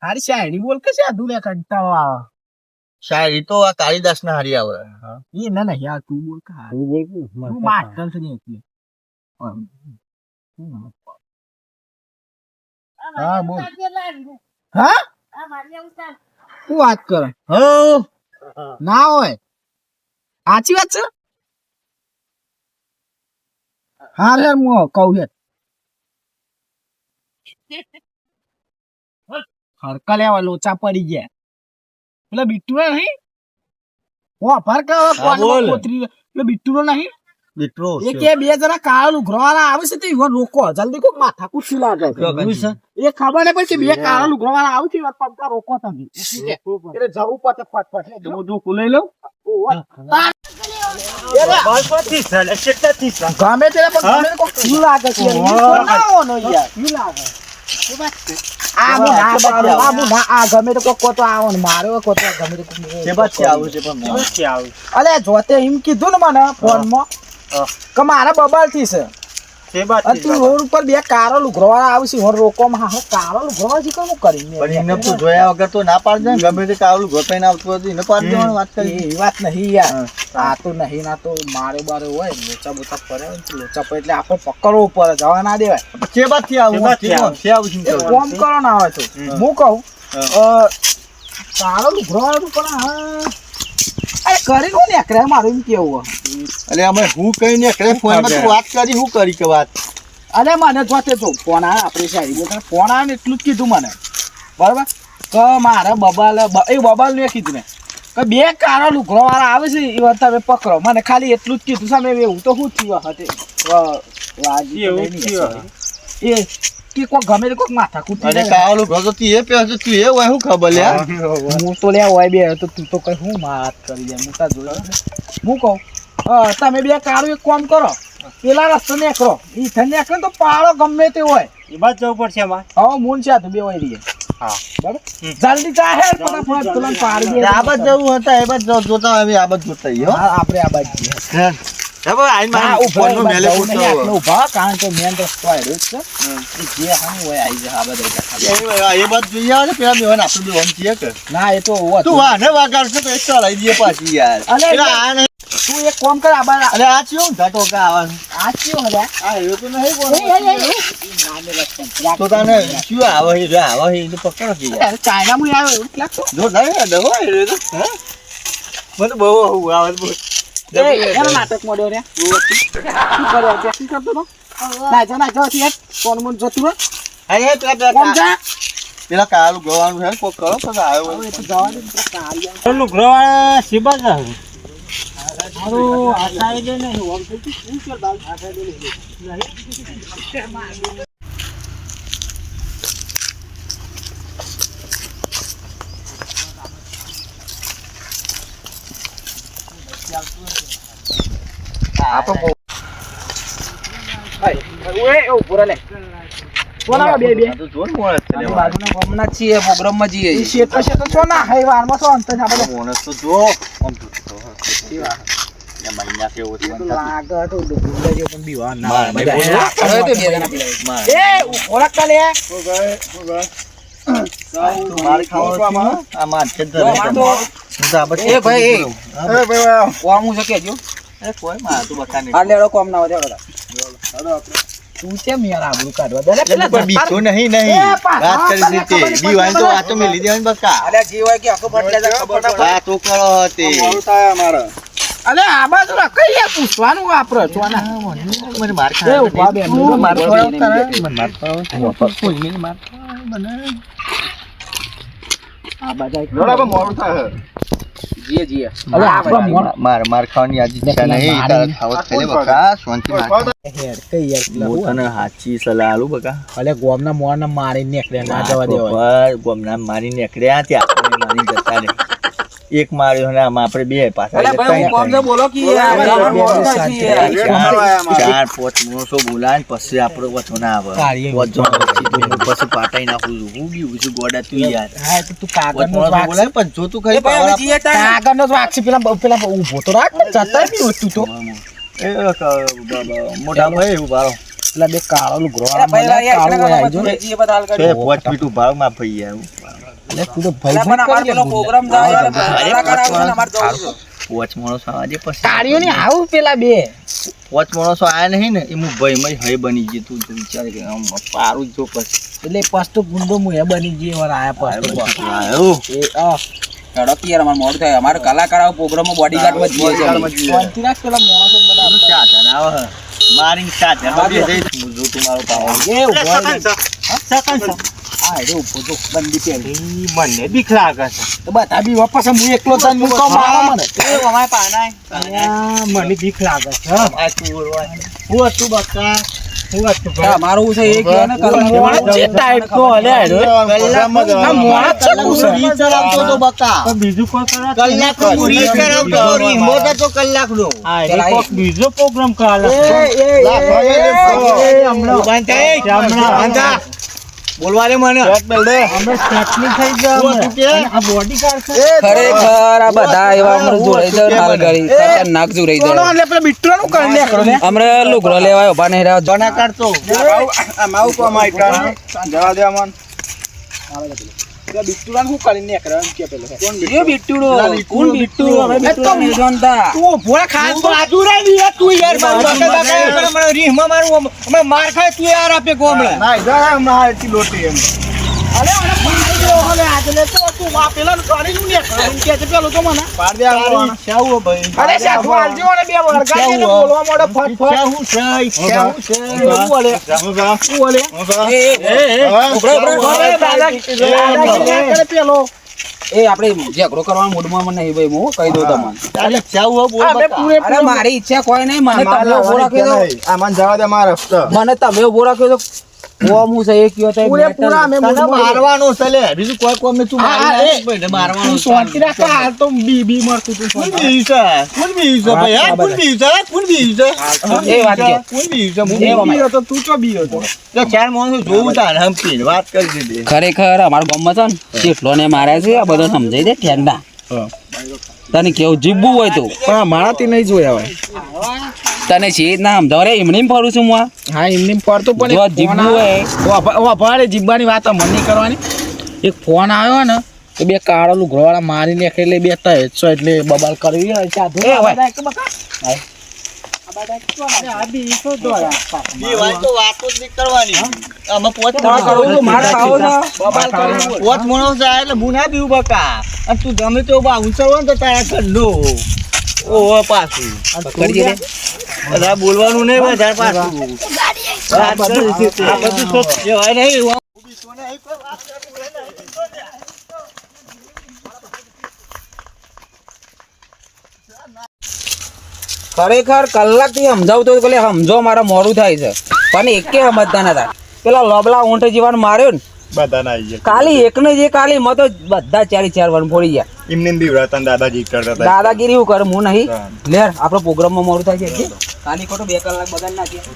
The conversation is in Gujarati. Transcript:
હારી શાયરી બોલ કે સાધુ ને કંટાળો આવે શાયરી તો આ કાલિદાસ ના હારી આવે એ ના નહીં યાર તું બોલ કે તું બોલ તું માસ્ટર છે ને એટલે હા બોલ હા શું વાત કરે હો ના હોય સાચી વાત છે હા રે હું કહું છે હડકા લેવા લોચા પડી ગયા પેલા બિટ્ટુ નહીં ઓ ફર કે કોતરી પેલા બિટ્ટુ નહીં મિત્રો એ કે બે જણા કાળા લુગરવાળા આવે છે તો ઈવન રોકો જલ્દી કો માથા કુછી લાગે એ ખબર નહીં પછી બે કાળા લુગરવાળા આવે છે વાત પંકા રોકો તમે એટલે જવું પડે ફટફટ હું દુઃખ લઈ લઉં ગમે તે પણ ગમે કોઈ શું લાગે છે ગમે તો કોતો આવો ને મારો કોતો ગમે તો અલે જોતે એમ કીધું ને મને ફોન માં કે મારા બબાલ થી છે તું રોડ ઉપર બે કારો લુગરવાળા આવશે હું રોકવામાં હા કારો લુગરવા જી કોનું કરી પણ એને તું જોયા વગર તો ના પાડ દે ગમે તે કાવલું ગોતાઈને આવતું હતું એને પાડ દેવાની વાત કરી એ વાત નહીં યાર આ તો નહીં ના તો મારે બારે હોય લોચા બોચા ફરે લોચા પર એટલે આપણે પકડવો પડે જવા ના દેવાય કે બાદ થી આવું કોમ કરો ના આવે તો હું કહું કારો લુગરવાળા પણ અરે કરી કો ને એકરે મારું એમ કેવું અલે અમે હું કઈ ને એકરે ફોન માં તું વાત કરી હું કરી કે વાત અરે મને જોતે તો ફોન આવે આપણે સારી બોલ ફોન આવે ને એટલું જ કીધું મને બરાબર કે મારા બબાલ એ બબાલ ને કીધું ને કે બે કાળા લુગડો વાળા આવે છે એ વાત તમે પકડો મને ખાલી એટલું જ કીધું સામે એવું તો શું થયું હતે એ કે કોઈ ગમે તે કોઈ માથા કૂટી અરે કાવલું ઘર તો તું એ પહેર તો તું એ હોય શું ખબર લે હું તો લે હોય બે તો તું તો કઈ હું વાત કરી દે હું તા જોયો હું કહું તમે બે કાળું એક કામ કરો પેલા રસ્તો નેકરો ઈ થને નેકરો તો પાળો ગમે તે હોય એ બાદ જવું પડશે અમાર હા મૂન છે તો બે હોય રહીએ હા બરાબર જલ્દી ચાહે ફટાફટ તુલન પાડી દે આ બાદ જવું હતા એ બાદ જોતા હવે આ બાદ જોતા હો હા આપણે આ બાદ જઈએ હવે આઈ માં ઉપર નો મેલે પૂછતો ઉભા કારણ કે મેન રસ્તો આવ્યો છે જે હમ હોય આઈ જા આ બાદ એ બાદ જોઈએ આવે પેલા બે આપણે બે હોમ છીએ કે ના એ તો તું વાને વાગાડ છે તો એ ચલાઈ દે પાછી યાર અલે આ તું એક કામ કર આ બાર અરે આ ચિયો ઘાટો કા આવે આ ચિયો હલા આ એ તો નહીં બોલ તો તને શું આવે હે એને પકડો કે યાર ચાઇના માં આવે એવું લાગતો જો નહીં દવો એ તો મને બહુ આવે બોલ એનો નાટક મોડ્યો રે શું કરે શું કરતો તો ના જો યાર કોણ મન જતું અરે પેલા કાળું ગવાનું છે કોક કરો તો આવ્યો હવે તો જવા દે કાળિયા પેલું ગ્રવાળા સીબા જા હારું આ સાઈડે નહીં ઓમ તો શું કર બાલ આ સાઈડે નહીં આપો ઓય ઓ પૂરા લે કોના બે તો જોન મોળે છે લે બાજુના ગામના છીએ પ્રોગ્રામ માં જઈએ ઈ શેત તો છો ના હે વારમાં તો અંત આપણે મોણસ તો જો આમ તો કેવા એ મહિના કેવો છે લાગે તો ડુંગર જે પણ બીવા ના માર કરે તો બે જણા માર એ ઓળખ કા લે માર ખાવાનું આ માર છે તો એ ભાઈ કોમું છે કેજો એ કોઈ માર તો બકા નહીં આ લેડો કોમ ના વધે બધા તું કેમ યાર આબરૂ કાઢવા દે પેલા પર બીજો નહીં વાત કરી દીધી બીવાય તો આ તો મેલી દેવાની બકા અલે જીવાય કે આખો ફટલે ખબર ના આ તો કરો હતી મોડું થાય અમારે અલે આ બાજુ કઈ યાર પૂછવાનું વાપરો ચોના મને માર એ ખાય ઉભા બે માર ખાય મને માર ખાય કોઈ નહીં માર મને આ બાજા જોડા મોડું થાય જીએ અલે આપડા માર ખાવાની આજી ઈચ્છા નહીં તારા ખાવત ખાલે બકા શાંતિ માર હેર કઈ યાર હું તને સાચી સલાહ આલું બકા અલે ગોમના મોરના મારી નીકળે ના જવા દેવાય ગોમના મારી નીકળ્યા ત્યાં મારી જતા રે એક માર્યો ને આમાં આપણે બે પાછા અલે ભાઈ હું કોમ સે બોલો કે યાર ચાર પોચ મોસો બોલાય પછી આપણો વચો ના આવે વચો પછી પાટાઈ નાખું છું હું બી છું ગોડા તું યાર હા તો તું કાગળનો બોલાય પણ જો તું ખરી કાગળનો વાક્ષી પેલા ઊભો તો રાખ જતા બી હોતું તો એ મોટા ભાઈ એવું બારો પેલા બે કાળો લુગરો કાળો આવી જો પોચ ફીટ ઉભા માં ભાઈ યાર તું તો ભાઈ પણ અમારે પેલો પ્રોગ્રામ થાય યાર, કલાકાર આવશે ને અમારે જવું છે. પોચ માણસો આજે પછી તાળીઓ ની આવું પેલા બે પોચ માણસો આયા નહીં ને એ હું ભાઈ હય બની ગઈ તું જો વિચાર કે આમ પારું જો પછી એટલે પસ્તો ગુંડો હું એ બની ગઈ વાર આયા પસ્તો આયો એ આ હેડો કે યાર અમારે મોડું થાય. અમારે કલાકાર આવો પ્રોગ્રામમાં બોડીગાર્ડમાં જ જઈએ છીએ અમે. શાંતિ રાખ પેલા માણસો બધા તું સાધન આવે મારી સાધન બે જઈશ હું જો તું મારો પાવ એ ઉભો રહે. સેકન્ડ આ રે ઉભો તો બંદી પેલી મને બીક લાગે છે તો બધા બી વાપસ હું એકલો જઈને મૂકો મારો મને એ અમારે પાના મને બીક લાગે છે આ તું બોલવા હું હતું બકા હું હતું હા, મારું છે એ કે ને મોણસ છે ટાઈપ તો હલે હેડો આ મોણસ છે પૂછે તો બીજું કોઈ કરા કલાક બીજો પ્રોગ્રામ કરાવે બોલવા દે મને આ બોડી કાર્ડ છે ખરેખર આ બધા એવા અમર જોડાઈ જાય માલગાડી ખતરનાક જોડાઈ જાય. એટલે પેલા બિટ્ટુનું કરી લે કરો ને અમરે લુગડો લેવાય ઉભા નહીં રહ્યા. બના કાઢતો જવા દે અમન પેલા બિટ્ટુનું હું કરી લે કરો એમ કે પેલો એ બિટ્ટુડો કોણ બિટ્ટુડો હવે બિટ્ટુડો નહીં જાણતા. તું ભોળા ખાસ તો આજુ રહી યાર તું યાર મારું રીહમાં મારું અમે માર ખાય તું યાર આપે ગોમળા ના જા હમણાં આટલી લોટી એમ અરે અરે ભાઈ જો હવે આજલે તો તું આ પેલા કરી નું લે એમ કે છે પેલો તો મને પાડ દે આવવાનો શાવ ભાઈ અરે સાધુ આલજી મને બે વરગા છે બોલવા મોડો ફટ ફટ એવું બોલે શું બોલે ઉભરો, ઉભરો. અરે દાદા કરે પેલો એ આપણે ઝઘડો કરવાનો મૂડમાં મને નહીં ભાઈ, હું કહી દઉં તમને. અમે પૂરે અરે મારી ઈચ્છા કોઈ નહીં, મને તમે ઉભો રાખ્યો તો આમાં જવા દે મારા રસ્તો મને તમે ઉભો રાખ્યો તો હું છે એ કયો તો પૂરે પૂરા અમે મારવાનો છે લે બીજું કોઈ કોમ ને તું મારી મારવાનો તું શાંતિ રાખ હાલ તો બી મરતું તું શાંતિ એ વાત કે બીયો તો તું ચો બીયો તો ચાર માણસો જોવું તાર હમપીને વાત કરી દીધી ખરેખર અમારા ગામમાં છે ને કેટલો ને માર્યા છે આ બધો સમજાઈ દે ઠેંડા. તને કેવું જીવવું હોય તો પણ મારાથી નહીં જોયા હોય તને છે જ ના સમજાવ રે એમને ફરું છું હું આ. હા એમની પડતો પણ જો જીવવું હોય ભાડે જીવવાની વાત મન નહીં કરવાની એક ફોન આવ્યો ને તો બે કાળો લુગડો વાળા મારી નાખે એટલે બે તહેસો એટલે બબાલ કરવી હોય સાધુ એ હોય. એ વાત તો વાતો જ નહીં કરવાની આમાં પોચ મારે આવો છો. પોચ માણસો આયા એટલે હું ના પીવું બકા અને તું ગમે તો ઉછળવો ને તો તારા ઘરનો ઓહો પાછું કરી દે. બધા બોલવાનું નહીં વધારે પાછું વાત કરી દીધી. આ બધું સોચ કહેવાય નહીં. ખરેખર કલાકથી સમજાવતો હતો કે સમજો મારે મોડું થાય છે પણ એકે સમજતા નતા. પેલા લોબલા ઊંટ જીવન માર્યો ને બધા ના આવી કાલી એકને જે કાલી મત બધા 4 વન ફોડી ગયા. એમને બીવડાતા દાદાજી કરતા હતા દાદાગીરી હું કરું હું નહીં લેર આપણો પ્રોગ્રામમાં મોડું થાય છે કાલી ખોટું 2 કલાક બગાડ નાખ્યા.